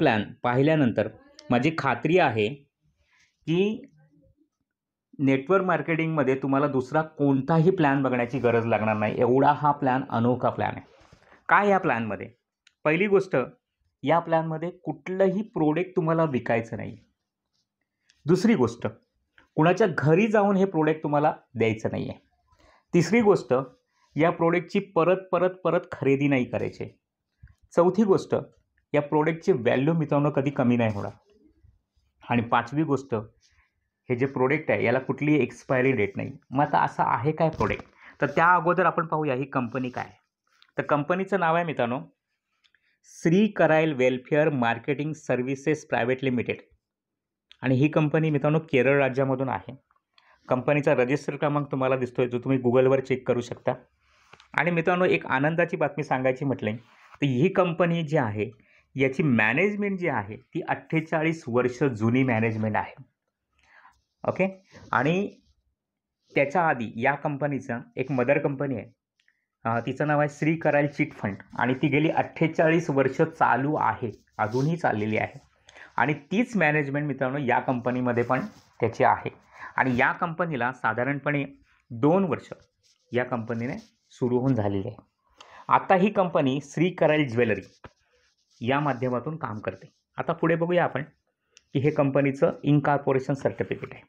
Plan पाहिल्यानंतर माझी खात्री आहे की नेटवर्क मार्केटिंगमध्ये तुम्हाला दुसरा कोणताही प्लॅन बघण्याची गरज लागणार नाही. एवढा हा प्लॅन अनोखा प्लॅन आहे. काय या प्लॅनमध्ये? पहिली गोष्ट, या प्लॅनमध्ये कुठलंही प्रोडक्ट तुम्हाला विकायचं नाही. दुसरी गोष्ट, कुणाच्या घरी जाऊन हे प्रोडक्ट तुम्हाला द्यायचं नाही आहे. तिसरी गोष्ट, या प्रोडक्टची परत खरेदी नाही करायची. चौथी गोष्ट, या प्रोडक्टची व्हॅल्यू मित्रांनो कधी कमी नाही होणार. आणि पाचवी गोष्ट, हे जे प्रोडक्ट आहे याला कुठलीही एक्सपायरी डेट नाही. मग आता असं आहे काय प्रोडक्ट? तर त्या अगोदर आपण पाहूया ही कंपनी काय आहे. तर कंपनीचं नाव आहे मित्रांनो श्री करायल welfare marketing services private limited. आणि ही कंपनी मित्रांनो केरळ राज्यामधून आहे. कंपनीचा रजिस्टर क्रमांक तुम्हाला दिसतोय, जो तुम्ही गुगलवर चेक करू शकता. आणि मित्रांनो एक आनंदाची बातमी सांगायची म्हटलं तर ही कंपनी जी आहे याची मॅनेजमेंट जी आहे ती 48 वर्ष जुनी मॅनेजमेंट आहे. ओके. आणि त्याच्या आधी या कंपनीचं एक मदर कंपनी आहे, तिचं नाव आहे श्री करायल चिट फंड. आणि ती गेली 48 वर्ष चालू आहे, अजूनही चाललेली आहे. आणि तीच मॅनेजमेंट मित्रांनो या कंपनीमध्ये पण त्याची आहे. आणि या कंपनीला साधारणपणे 2 वर्ष या कंपनीने सुरू होऊन झालेली आहे. आता ही कंपनी श्री करायल ज्वेलरी या माध्यमातून काम करते. आता पुढे बघूया आपण की हे कंपनीचं इनकॉर्पोरेशन सर्टिफिकेट आहे.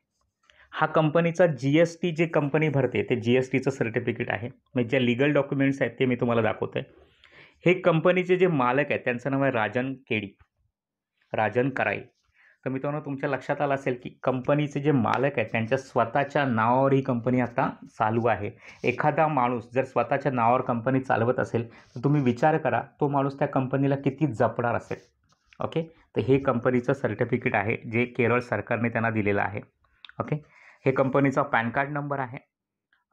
हा कंपनीचा GST जे कंपनी भरते ते GSTचं सर्टिफिकेट आहे. म्हणजे जे लिगल डॉक्युमेंट्स आहेत ते मी तुम्हाला दाखवतो आहे. हे कंपनीचे जे मालक आहेत त्यांचं नाव आहे राजन करायल. तर मित्रांनो तुमच्या लक्षात आलं असेल की कंपनीचे जे मालक आहेत त्यांच्या स्वतःच्या नावावर ही कंपनी आता चालू आहे. एखादा माणूस जर स्वतःच्या नावावर कंपनी चालवत असेल तर तुम्ही विचार करा तो माणूस त्या कंपनीला किती जपणार असेल. ओके. तर हे कंपनीचं सर्टिफिकेट आहे जे केरळ सरकारने त्यांना दिलेलं आहे. ओके. हे कंपनीचा पॅन कार्ड नंबर आहे.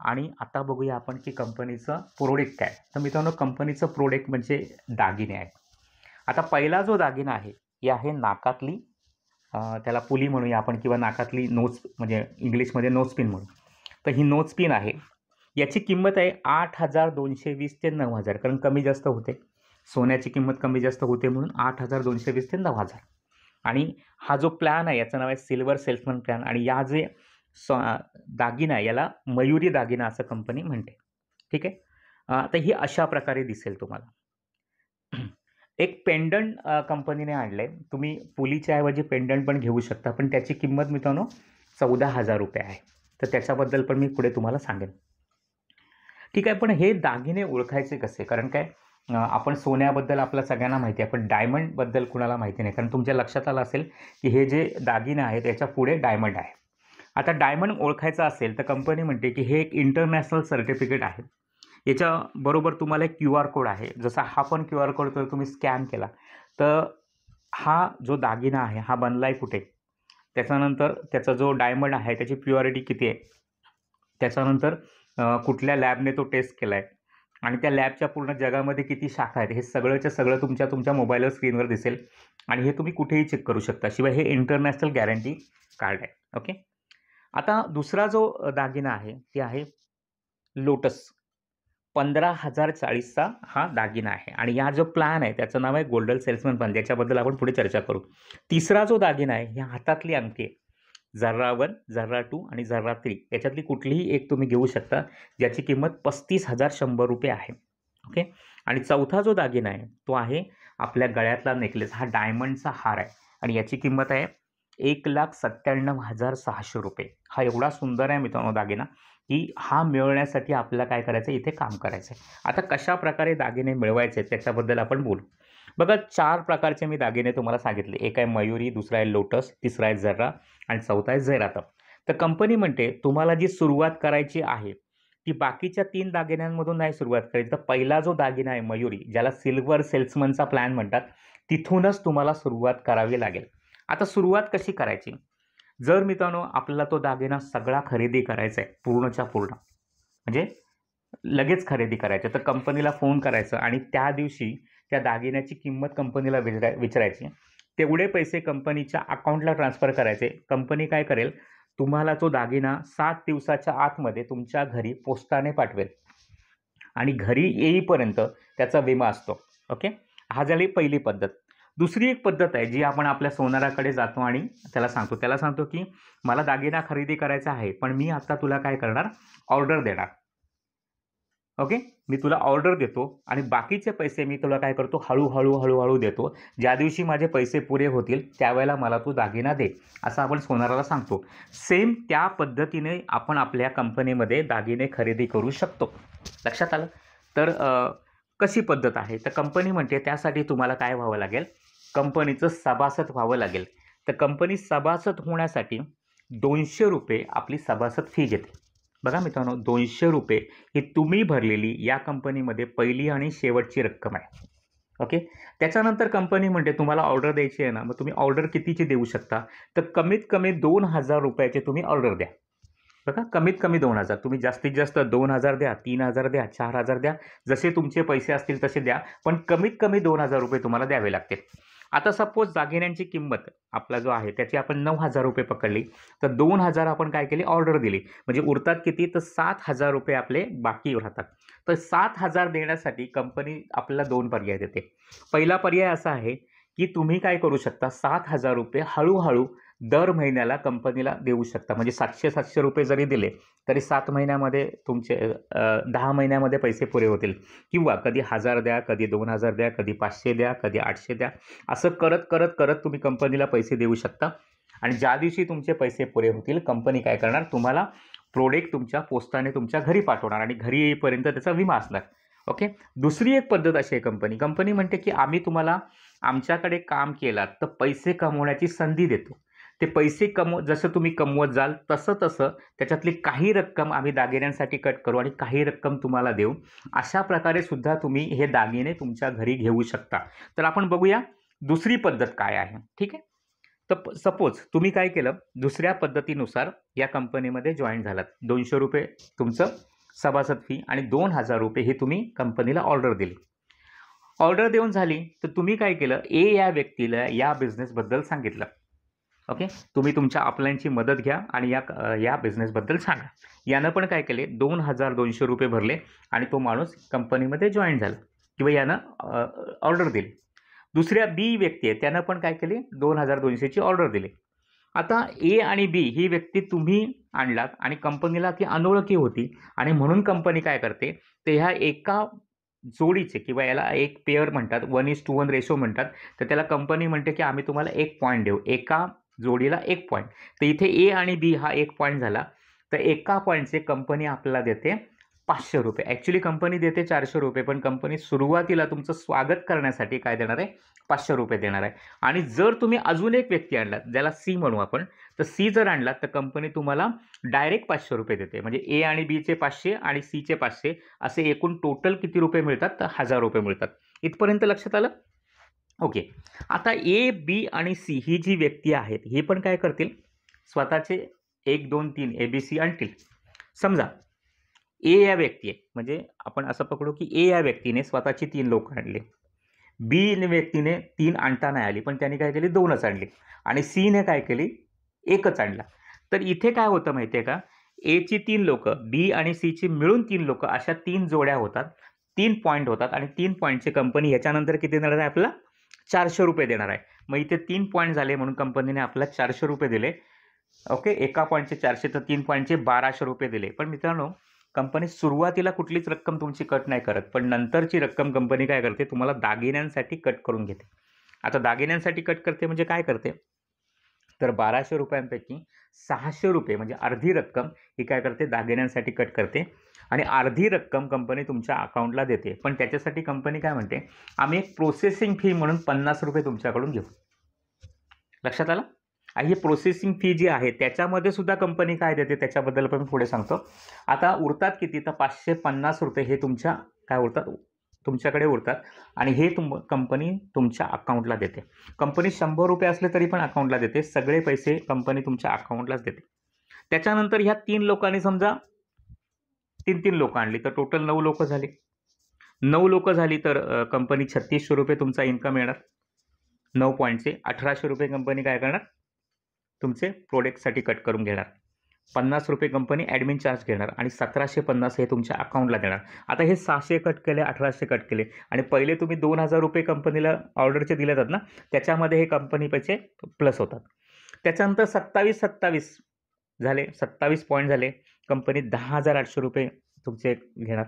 आणि आता बघूया आपण की कंपनीचं प्रोडक्ट काय. तर मित्रांनो कंपनीचं प्रोडक्ट म्हणजे दागिने आहे. आता पहिला जो दागिना आहे ही आहे नाकातली, त्याला पुली म्हणूया आपण किंवा नाकातली नोज, म्हणजे इंग्लिशमध्ये नोज पिन म्हणू. तर ही नोज पिन आहे. याची किंमत आहे 8,220 ते 9,000. कारण कमी जास्त होते, सोन्याची किंमत कमी जास्त होते म्हणून 8,220 ते 9,000. आणि हा जो प्लॅन आहे याचं नाव आहे सिल्वर सेल्समन प्लॅन. आणि या जे दागिना आहे याला मयुरी दागिना असं कंपनी म्हणते. ठीक आहे. तर ही अशा प्रकारे दिसेल तुम्हाला. एक पेंडंट कंपनीने आणलं आहे. तुम्ही पुलीच्या ऐवजी पेंडंट पण घेऊ शकता, पण त्याची किंमत मित्रांनो 14,000 रुपये आहे. तर त्याच्याबद्दल पण मी पुढे तुम्हाला सांगेन. ठीक आहे. पण हे दागिने ओळखायचे कसे? कारण काय आपण सोन्याबद्दल आपल्या सगळ्यांना माहिती आहे, पण डायमंडबद्दल कुणाला माहिती नाही. कारण तुमच्या लक्षात आलं असेल की हे जे दागिने आहेत त्याच्या पुढे डायमंड आहे. आता डायमंड ओळखायचा असेल तर कंपनी म्हणते की हे एक इंटरनॅशनल सर्टिफिकेट आहे. याच्याबरोबर तुम्हाला एक QR कोड आहे. जसा हा पण QR कोड जर तुम्ही स्कॅन केला तर हा जो दागिना आहे हा बनला आहे कुठे, त्याच्यानंतर त्याचा जो डायमंड आहे त्याची प्युरिटी किती आहे, त्याच्यानंतर कुठल्या लॅबने तो टेस्ट केला आहे आणि त्या लॅबच्या पूर्ण जगामध्ये किती शाखा आहेत हे सगळंच्या सगळं तुमच्या मोबाईलवर स्क्रीनवर दिसेल. आणि हे तुम्ही कुठेही चेक करू शकता. शिवाय हे इंटरनॅशनल गॅरंटी कार्ड आहे. ओके. आता दुसरा जो दागिना आहे ती आहे लोटस. 15,040चा हा दागिना आहे. आणि हा जो प्लॅन आहे त्याचं नाव आहे गोल्डन सेल्समन प्लॅन, ज्याच्याबद्दल आपण पुढे चर्चा करू. तिसरा जो दागिना आहे ह्या हातातली अंगठी आहे. जर्रा 1, जर्रा 2 आणि जर्रा 3 याच्यातली कुठलीही एक तुम्ही घेऊ शकता, ज्याची किंमत 35,100 रुपये आहे. ओके. आणि चौथा जो दागिना आहे तो आहे आपल्या गळ्यातला नेकलेस. हा डायमंडचा हार आहे आणि याची किंमत आहे 1,97,600 रुपये. हा एवढा सुंदर आहे मित्रांनो दागिना की हा मिळवण्यासाठी आपल्याला काय करायचं, इथे काम करायचं आहे. आता कशा प्रकारे दागिने मिळवायचे त्याच्याबद्दल आपण बोलू. बघा 4 प्रकारचे मी दागिने तुम्हाला सांगितले. एक आहे मयुरी, दुसरा आहे लोटस, तिसरा आहे जर्रा आणि चौथा आहे झैरातम. तर कंपनी म्हणते तुम्हाला जी सुरुवात करायची आहे ती बाकीच्या 3 दागिन्यांमधून नाही सुरुवात करायची. तर पहिला जो दागिना आहे मयुरी, ज्याला सिल्वर सेल्समनचा प्लॅन म्हणतात, तिथूनच तुम्हाला सुरुवात करावी लागेल. आता सुरुवात कशी करायची? जर मित्रांनो आपल्याला तो दागिना सगळा खरेदी करायचा आहे पूर्णच्या पूर्ण, म्हणजे लगेच खरेदी करायचं, तर कंपनीला फोन करायचं आणि त्या दिवशी त्या दागिन्याची किंमत कंपनीला विचारायची. तेवढे पैसे कंपनीच्या अकाउंटला ट्रान्सफर करायचे. कंपनी काय करेल, तुम्हाला तो दागिना 7 दिवसाच्या आतमध्ये तुमच्या घरी पोस्टाने पाठवेल आणि घरी येईपर्यंत त्याचा विमा असतो. ओके. हा झाली पहिली पद्धत. दुसरी एक पद्धत आहे जी आपण आपल्या सोनाराकडे जातो आणि त्याला सांगतो की मला दागिना खरेदी करायचा आहे, पण मी आता तुला काय करणार, ऑर्डर देणार. ओके, मी तुला ऑर्डर देतो आणि बाकीचे पैसे मी तुला काय करतो, हळूहळू देतो. ज्या दिवशी माझे पैसे पुरे होतील त्यावेळेला मला तू दागिना दे, असं आपण सोनाराला सांगतो. सेम त्या पद्धतीने आपण आपल्या कंपनीमध्ये दागिने खरेदी करू शकतो. लक्षात आलं? तर कशी पद्धत आहे, तर कंपनी म्हणते त्यासाठी तुम्हाला काय व्हावं लागेल, कंपनीचं सभासद व्हावं लागेल. तर कंपनी सभासद होण्यासाठी ₹200 आपली सभासद फी घेते. बघा मित्रांनो, ₹200 ही तुम्ही भरलेली या कंपनीमध्ये पहिली आणि शेवटची रक्कम आहे. ओके, त्याच्यानंतर कंपनी म्हणते तुम्हाला ऑर्डर द्यायची आहे ना, मग तुम्ही ऑर्डर कितीची देऊ शकता, तर कमीत कमी ₹2000 तुम्ही ऑर्डर द्या. बघा, कमीत कमी 2000, तुम्ही जास्तीत जास्त 2000 द्या, 3000 द्या, 4000 द्या, जसे तुमचे पैसे असतील तसे द्या, पण कमीत कमी ₹2000 तुम्हाला द्यावे लागतील. आता सपोज दागिन्यांची किंमत आपला जो आहे त्याची आपण ₹9000 पकडली, तर 2000 आपण काय केली, ऑर्डर दिली, म्हणजे उरतात किती, तर ₹7000 आपले बाकी राहतात. तर 7000 देण्यासाठी कंपनी आपल्याला 2 पर्याय देते. पहिला पर्याय असा आहे की तुम्ही काय करू शकता, ₹7000 हळूहळू दर महिन्याला कंपनीला देऊ शकता. म्हणजे ₹700 जरी दिले तरी 7 महिन्यामध्ये तुमचे 10 महिन्यामध्ये पैसे पुरे होतील. किंवा कधी 1000 द्या, कधी 2000 द्या, कधी 500 द्या, कधी 800 द्या. असं करत करत करत तुम्ही कंपनीला पैसे देऊ शकता. आणि ज्या दिवशी तुमचे पैसे पुरे होतील कंपनी काय करणार, तुम्हाला प्रोडक्ट तुमच्या पोस्टाने तुमच्या घरी पाठवणार आणि घरी येईपर्यंत त्याचा विमा असणार. ओके, दुसरी एक पद्धत अशी आहे, कंपनी म्हणते की आम्ही तुम्हाला आमच्याकडे काम केलात तर पैसे कमवण्याची संधी देतो. ते पैसे जसं तुम्ही कमवत जाल तसं त्याच्यातली काही रक्कम आम्ही दागिन्यांसाठी कट करू आणि काही रक्कम तुम्हाला देऊ. अशा प्रकारे सुद्धा तुम्ही हे दागिने तुमच्या घरी घेऊ शकता. तर आपण बघूया दुसरी पद्धत काय आहे. ठीक आहे, तर सपोज तुम्ही काय केलं, दुसऱ्या पद्धतीनुसार या कंपनीमध्ये जॉईन झालात. ₹200 तुमचं सभासद फी आणि ₹2000 हे तुम्ही कंपनीला ऑर्डर दिली. ऑर्डर देऊन झाली तर तुम्ही काय केलं, या व्यक्तीला या बिझनेसबद्दल सांगितलं. ओके, तुम्ही तुमच्या अपलाईनची मदत घ्या आणि या बिझनेसबद्दल सांगा. यानं पण काय केले, ₹2200 भरले आणि तो माणूस कंपनीमध्ये जॉईन झाला किंवा यानं ऑर्डर दिली. दुसऱ्या बी व्यक्ती आहे त्यानं पण काय केले, 2200ची ऑर्डर दिली. आता ए आणि बी ही व्यक्ती तुम्ही आणलात आणि कंपनीला ती अनोळखी होती आणि म्हणून कंपनी काय करते, तर ह्या एका जोडीचे किंवा याला एक पेअर म्हणतात, 1:1 रेशो म्हणतात. तर त्याला कंपनी म्हणते की आम्ही तुम्हाला 1 पॉईंट देऊ, एका जोडीला 1 पॉईंट. तर इथे ए आणि बी हा 1 पॉईंट झाला, तर एका पॉईंटचे कंपनी आपल्याला देते ₹500. ॲक्च्युली कंपनी देते ₹400, पण कंपनी सुरुवातीला तुमचं स्वागत करण्यासाठी काय देणार आहे, ₹500 देणार आहे. आणि जर तुम्ही अजून एक व्यक्ती आणलात, ज्याला सी म्हणू आपण, तर सी जर आणलात तर कंपनी तुम्हाला डायरेक्ट ₹500 देते. म्हणजे ए आणि बीचे 500 आणि सीचे 500 असे एकूण टोटल किती रुपये मिळतात, तर ₹1000 मिळतात. इथपर्यंत लक्षात आलं? ओके, आता ए, बी आणि सी ही जी व्यक्ती आहेत ही पण काय करतील, स्वतःचे 1, 2, 3 ABC आणतील. समजा ए या व्यक्ती आहे, म्हणजे आपण असं पकडू की ए या व्यक्तीने स्वतःची 3 लोक आणली, बी व्यक्तीने 3 आणता नाही आली पण त्यांनी काय केली, 2च आणली आणि सीने काय केली, 1च आणला. तर इथे काय होतं माहिती आहे का, एची 3 लोकं, बी आणि सीची मिळून 3 लोकं, अशा 3 जोड्या होतात, 3 पॉईंट होतात आणि 3 पॉईंटची कंपनी ह्याच्यानंतर किती देणार आहे, आपल्याला ₹400 देणार आहे. मग इथे 3 पॉईंट झाले म्हणून कंपनीने आपल्याला ₹400 दिले. ओके, एका पॉईंटचे 400 तर 3 पॉईंटचे ₹1200 दिले. पण मित्रांनो, कंपनी सुरुवातीला कुठलीच रक्कम तुमची कट नाही करत, पण नंतरची रक्कम कंपनी काय करते, तुम्हाला दागिन्यांसाठी कट करून घेते. आता दागिन्यांसाठी कट करते म्हणजे काय करते, तर ₹1200 ₹600 म्हणजे अर्धी रक्कम ही काय करते, दागिन्यांसाठी कट करते आणि अर्धी रक्कम कंपनी तुमच्या अकाउंटला देते. पण त्याच्यासाठी कंपनी काय म्हणते, आम्ही एक प्रोसेसिंग फी म्हणून ₹50 तुमच्याकडून घेऊ. लक्षात आलं? आणि ही प्रोसेसिंग फी जी आहे त्याच्यामध्ये सुद्धा कंपनी काय देते त्याच्याबद्दल पण मी पुढे सांगतो. आता उरतात किती, तर ₹550 हे तुमच्या काय उरतात, तुमच्याकडे उरतात आणि हे कंपनी तुमच्या अकाउंटला देते. कंपनी ₹100 असले तरी पण अकाउंटला देते, सगळे पैसे कंपनी तुमच्या अकाउंटलाच देते. त्याच्यानंतर ह्या 3 लोकांनी समजा 3 लोकं आणली तर टोटल 9 लोकं झाली. 9 लोकं झाली तर कंपनी ₹3600 तुमचा इन्कम येणार. 9 पॉईंटचे ₹1800 कंपनी काय करणार, तुमचे प्रोडक्टसाठी कट करून घेणार. ₹50 कंपनी ॲडमिन चार्ज घेणार आणि 1750 हे तुमच्या अकाउंटला देणार. आता हे 600 कट केले, 1800 कट केले आणि पहिले तुम्ही ₹2000 कंपनीला ऑर्डरचे दिले जातात ना, त्याच्यामध्ये हे कंपनी पैसे प्लस होतात. त्याच्यानंतर 27 झाले, 27 पॉईंट झाले. कंपनी ₹10,800 तुमचे घेणार.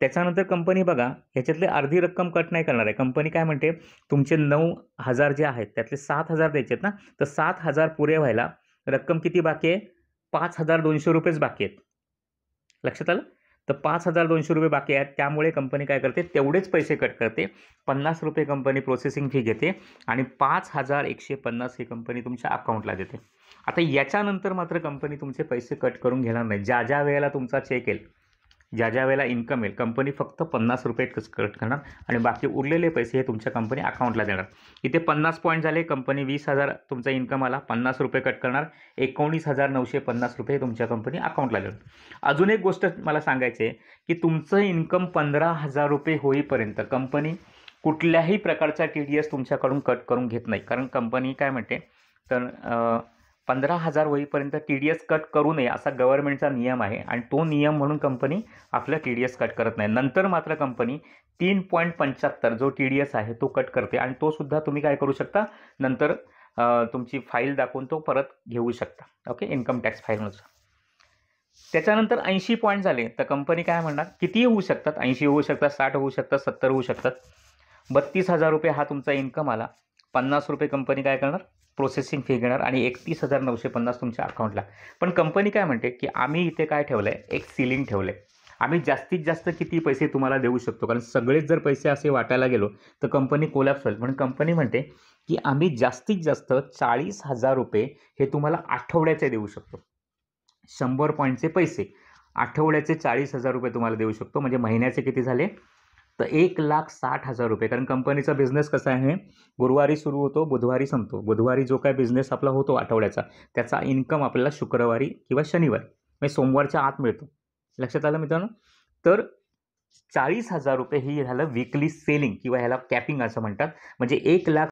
त्याच्यानंतर कंपनी बघा, ह्याच्यातली अर्धी रक्कम कट नाही करणार आहे. कंपनी काय म्हणते, तुमचे 9,000 जे आहेत त्यातले 7,000 द्यायचे आहेत ना, तर 7,000 पुरे व्हायला रक्कम किती बाकी आहे? ₹5,200 बाकी आहेत. लक्षात आलं? तर ₹5,200 बाकी आहेत. त्यामुळे कंपनी काय करते, तेवढेच पैसे कट करते. ₹50 कंपनी प्रोसेसिंग फी घेते आणि 5,150 ही कंपनी तुमच्या अकाउंटला देते. आता याच्यानंतर मात्र कंपनी तुमचे पैसे कट करून घेणार नाही. ज्या वेळेला तुमचा चेक येईल, ज्या वेळेला इन्कम येईल, कंपनी फक्त ₹50 कट करणार आणि बाकी उरलेले पैसे हे तुमच्या कंपनी अकाउंटला देणार. इथे 50 पॉईंट झाले. कंपनी 20,000 तुमचा इन्कम आला, ₹50 कट करणार, ₹19,950 तुमच्या कंपनी अकाउंटला देणार. अजून एक गोष्ट मला सांगायची आहे की तुमचं इन्कम ₹15,000 होईपर्यंत कंपनी कुठल्याही प्रकारचा TDS तुमच्याकडून कट करून घेत नाही. कारण कंपनी काय म्हणते, तर 15,000 होईपर्यंत TDS कट करू नये असा गव्हर्नमेंटचा नियम आहे आणि तो नियम म्हणून कंपनी आपलं TDS कट करत नाही. नंतर मात्र कंपनी 3.75 जो TDS आहे तो कट करते आणि तो सुद्धा तुम्ही काय करू शकता, नंतर तुमची फाईल दाखवून तो परत घेऊ शकता. ओके, इन्कम टॅक्स फाईलनुसार. त्याच्यानंतर 80 पॉईंट झाले तर कंपनी काय म्हणणार, कितीही होऊ शकतात, 80 होऊ शकतात, 60 होऊ शकतात, 70 होऊ शकतात. ₹32,000 हा तुमचा इन्कम आला. ₹50 कंपनी काय करणार, प्रोसेसिंग फी घेणार आणि 31,950 तुमच्या अकाउंटला. पण कंपनी काय म्हणते की आम्ही इथे काय ठेवलं आहे, एक सिलिंग ठेवलं आहे. आम्ही जास्तीत जास्त किती पैसे तुम्हाला देऊ शकतो, कारण सगळेच जर पैसे असे वाटायला गेलो तर कंपनी कोलॅप्स होईल. म्हणून कंपनी म्हणते की आम्ही जास्तीत जास्त ₹40,000 हे तुम्हाला आठवड्याचे देऊ शकतो. 100 पॉईंटचे पैसे आठवड्याचे ₹40,000 तुम्हाला देऊ शकतो. म्हणजे महिन्याचे किती झाले, तर ₹1,60,000. कारण कंपनीचा बिझनेस कसा आहे, गुरुवारी सुरू होतो, बुधवारी संपतो. बुधवारी जो काय बिझनेस आपला होतो आठवड्याचा, त्याचा इन्कम आपल्याला शुक्रवारी किंवा शनिवारी म्हणजे सोमवारच्या आत मिळतो. लक्षात आलं मित्रांनो? तर ₹40,000 ही झालं विकली सेलिंग किंवा ह्याला कॅपिंग असं म्हणतात. म्हणजे 1,00,000